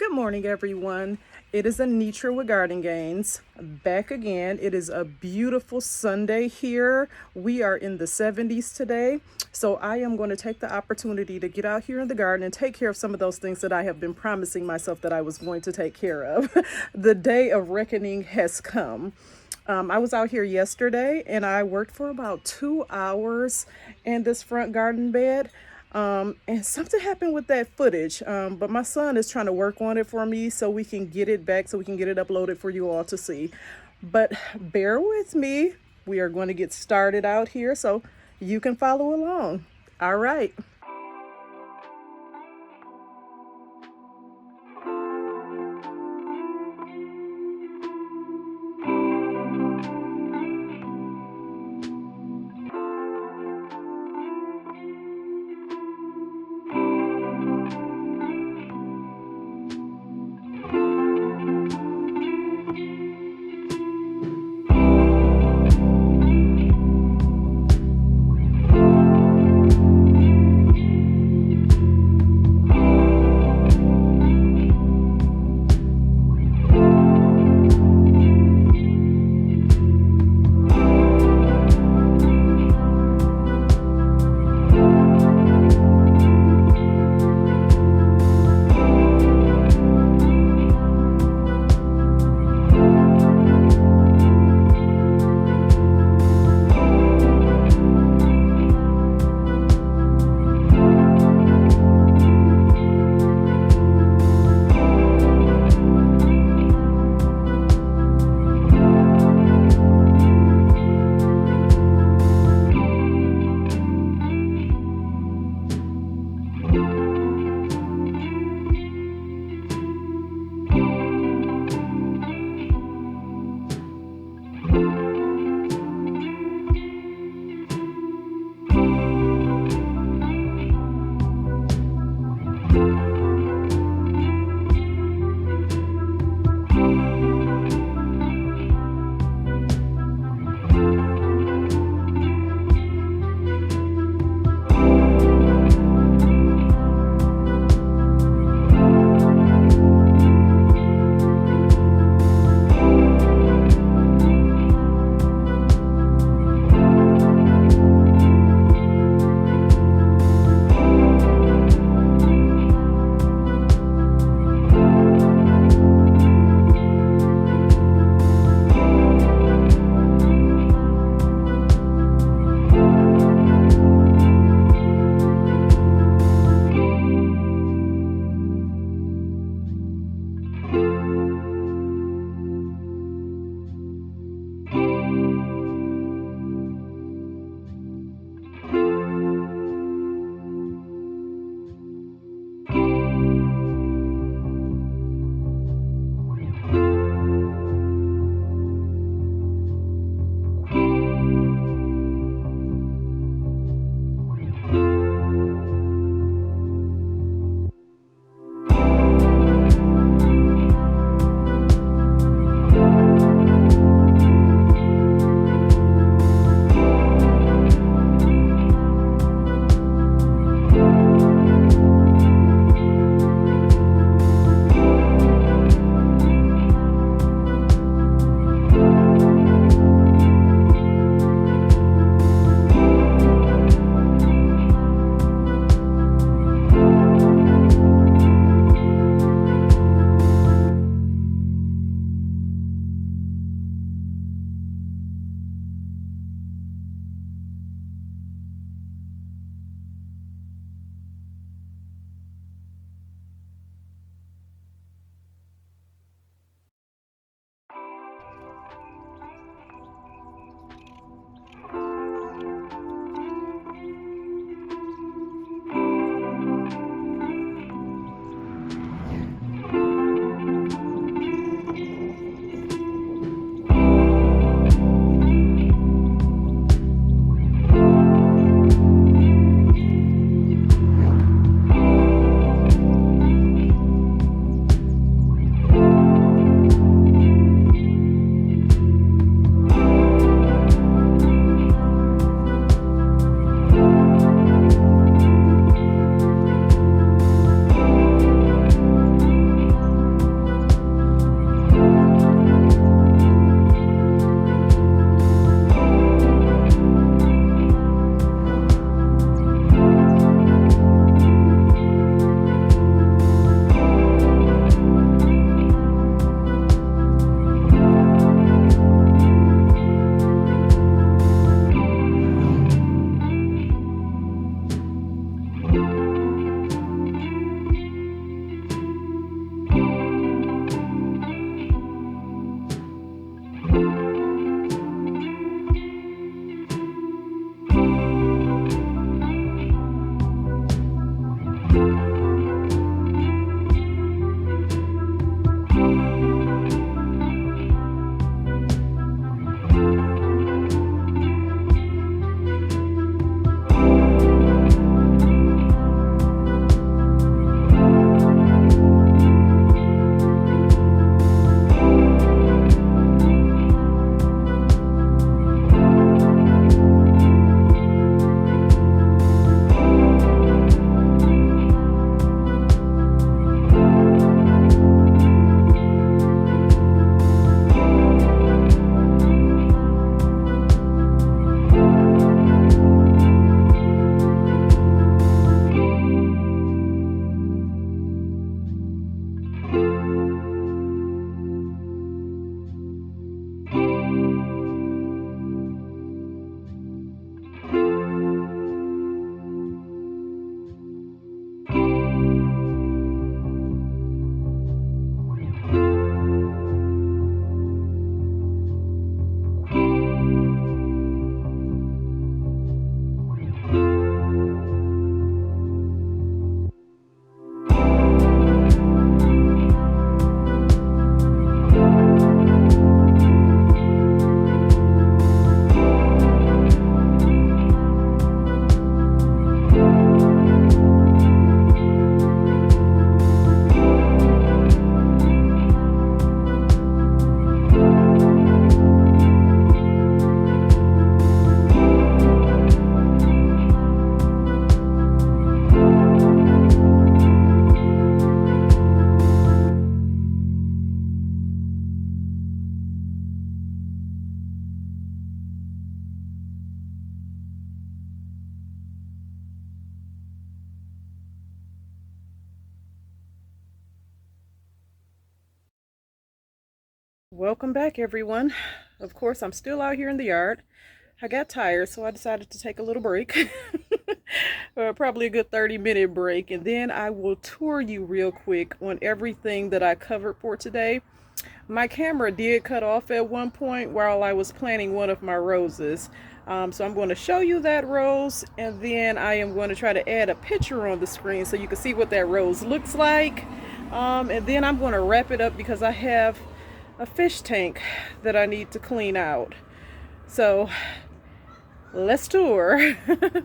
Good morning, everyone. It is Anitra with Garden Gains back again. It is a beautiful Sunday here. We are in the 70s today. So I am going to take the opportunity to get out here in the garden and take care of some of those things that I have been promising myself that I was going to take care of. The day of reckoning has come. I was out here yesterday and I worked for about 2 hours in this front garden bed. And something happened with that footage, but my son is trying to work on it for me so we can get it back, so we can get it uploaded for you all to see. But bear with me. We are going to get started out here so you can follow along. All right. Welcome back, everyone. Of course, I'm still out here in the yard. I got tired, so I decided to take a little break. Probably a good 30-minute break, and then I will tour you real quick on everything that I covered for today. My camera did cut off at one point while I was planting one of my roses. So I'm going to show you that rose, and then I am going to try to add a picture on the screen so you can see what that rose looks like. And then I'm going to wrap it up because I have a fish tank that I need to clean out. So let's tour.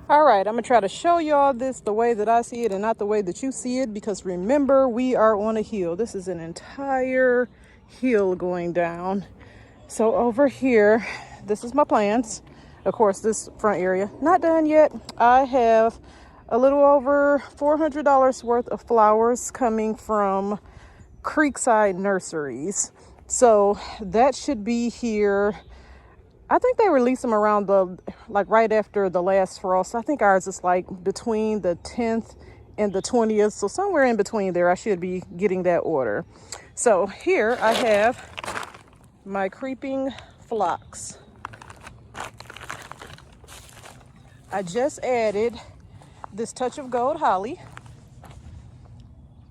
All right, I'm gonna try to show y'all this the way that I see it and not the way that you see it, because remember, we are on a hill. This is an entire hill going down. So over here, this is my plants. Of course, this front area, not done yet. I have a little over $400 worth of flowers coming from Creekside Nurseries. So that should be here. I think they released them around right after the last frost. I think ours is like between the 10th and the 20th. So somewhere in between there, I should be getting that order. So here I have my creeping phlox. I just added this touch of gold holly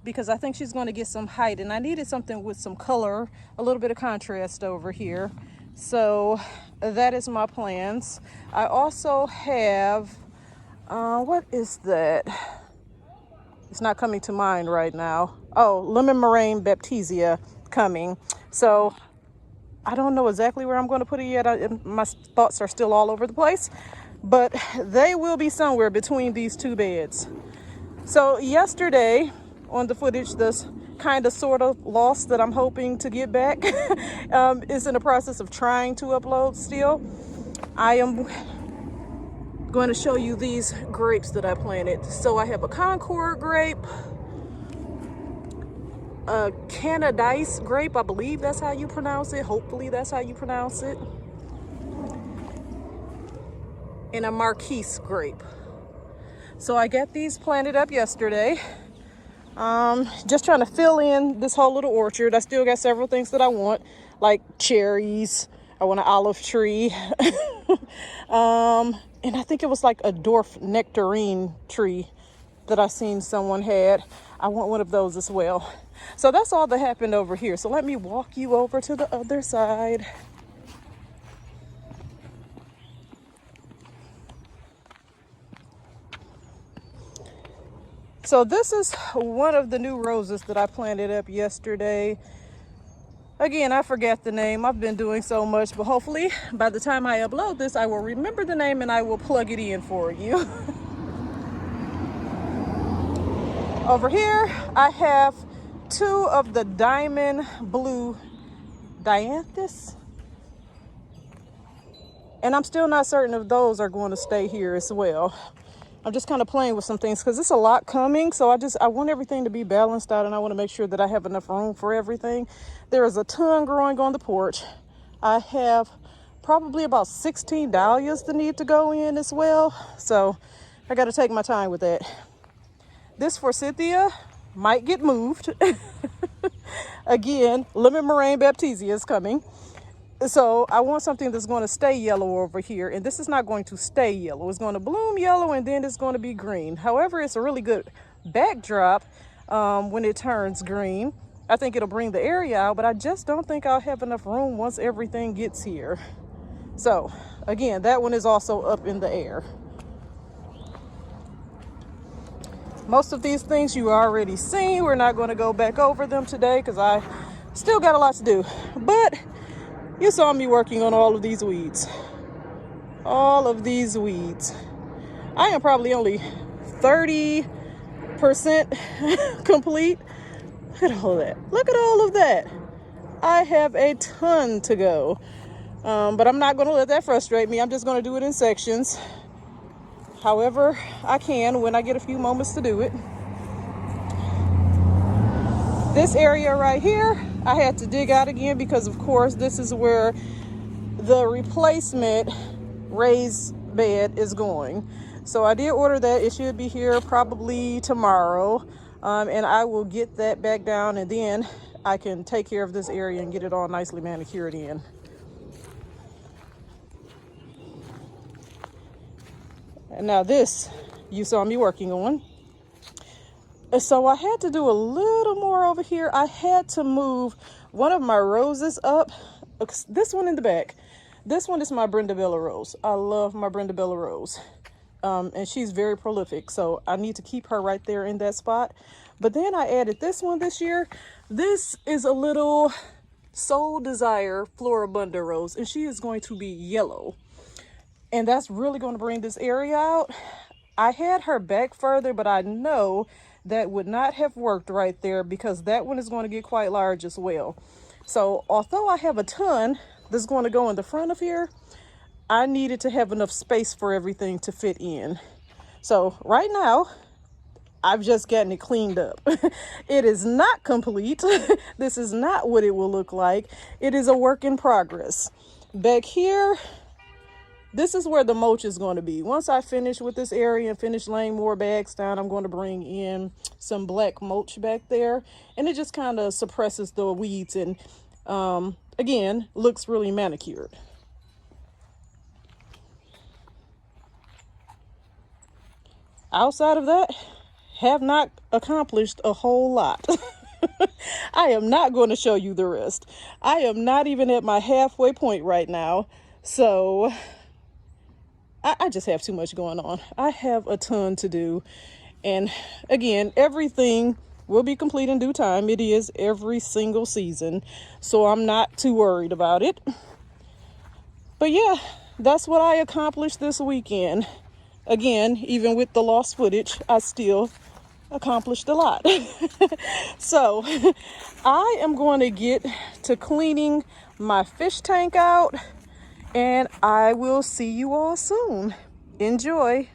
because I think she's going to get some height, and I needed something with some color, a little bit of contrast over here. So that is my plans. I also have, what is that? It's not coming to mind right now. Oh, lemon meringue baptisia coming. So I don't know exactly where I'm going to put it yet. My thoughts are still all over the place, but they will be somewhere between these two beds. So yesterday on the footage, this kind of sort of lost that I'm hoping to get back is in the process of trying to upload still. I am going to show you these grapes that I planted. So I have a Concord grape, a Canadice grape, I believe that's how you pronounce it. Hopefully that's how you pronounce it. And a Marquise grape. So I got these planted up yesterday. Just trying to fill in this whole little orchard. I still got several things that I want, like cherries. I want an olive tree. And I think it was like a dwarf nectarine tree that I seen someone had. I want one of those as well. So that's all that happened over here. So let me walk you over to the other side. So this is one of the new roses that I planted up yesterday. Again, I forgot the name. I've been doing so much, but hopefully by the time I upload this, I will remember the name and I will plug it in for you. Over here, I have two of the diamond blue dianthus. And I'm still not certain if those are going to stay here as well. I'm just kind of playing with some things because it's a lot coming. So I want everything to be balanced out, and I want to make sure that I have enough room for everything. There is a ton growing on the porch. I have probably about 16 dahlias that need to go in as well. So I got to take my time with that. This forsythia might get moved. Again, lemon meringue baptisia is coming. So I want something that's going to stay yellow over here, and this is not going to stay yellow. It's going to bloom yellow and then it's going to be green. However, it's a really good backdrop when it turns green. I think it'll bring the area out, but I just don't think I'll have enough room once everything gets here. So again, that one is also up in the air. Most of these things you already seen. We're not going to go back over them today because I still got a lot to do, but you saw me working on all of these weeds. All of these weeds. I am probably only 30% complete. Look at all of that. Look at all of that. I have a ton to go. But I'm not going to let that frustrate me. I'm just going to do it in sections. However I can when I get a few moments to do it. This area right here, I had to dig out again because, of course, this is where the replacement raised bed is going. So I did order that. It should be here probably tomorrow. And I will get that back down, and then I can take care of this area and get it all nicely manicured in. And now this, you saw me working on. So I had to do a little more over here. I had to move one of my roses up. This one in the back. This one is my Brenda Bella rose. I love my Brenda Bella rose. And she's very prolific. So I need to keep her right there in that spot. But then I added this one this year. This is a little Soul Desire Floribunda rose. And she is going to be yellow. And that's really going to bring this area out. I had her back further, but I know that would not have worked right there because that one is going to get quite large as well. So although I have a ton that's going to go in the front of here, I needed to have enough space for everything to fit in. So right now, I've just gotten it cleaned up. It is not complete. This is not what it will look like. It is a work in progress. Back here, this is where the mulch is going to be. Once I finish with this area and finish laying more bags down, I'm going to bring in some black mulch back there. And it just kind of suppresses the weeds and, again, looks really manicured. Outside of that, have not accomplished a whole lot. I am not going to show you the rest. I am not even at my halfway point right now. So I just have too much going on. I have a ton to do. And again, everything will be complete in due time. It is every single season. So I'm not too worried about it. But yeah, that's what I accomplished this weekend. Again, even with the lost footage, I still accomplished a lot. So I am going to get to cleaning my fish tank out. And I will see you all soon. Enjoy.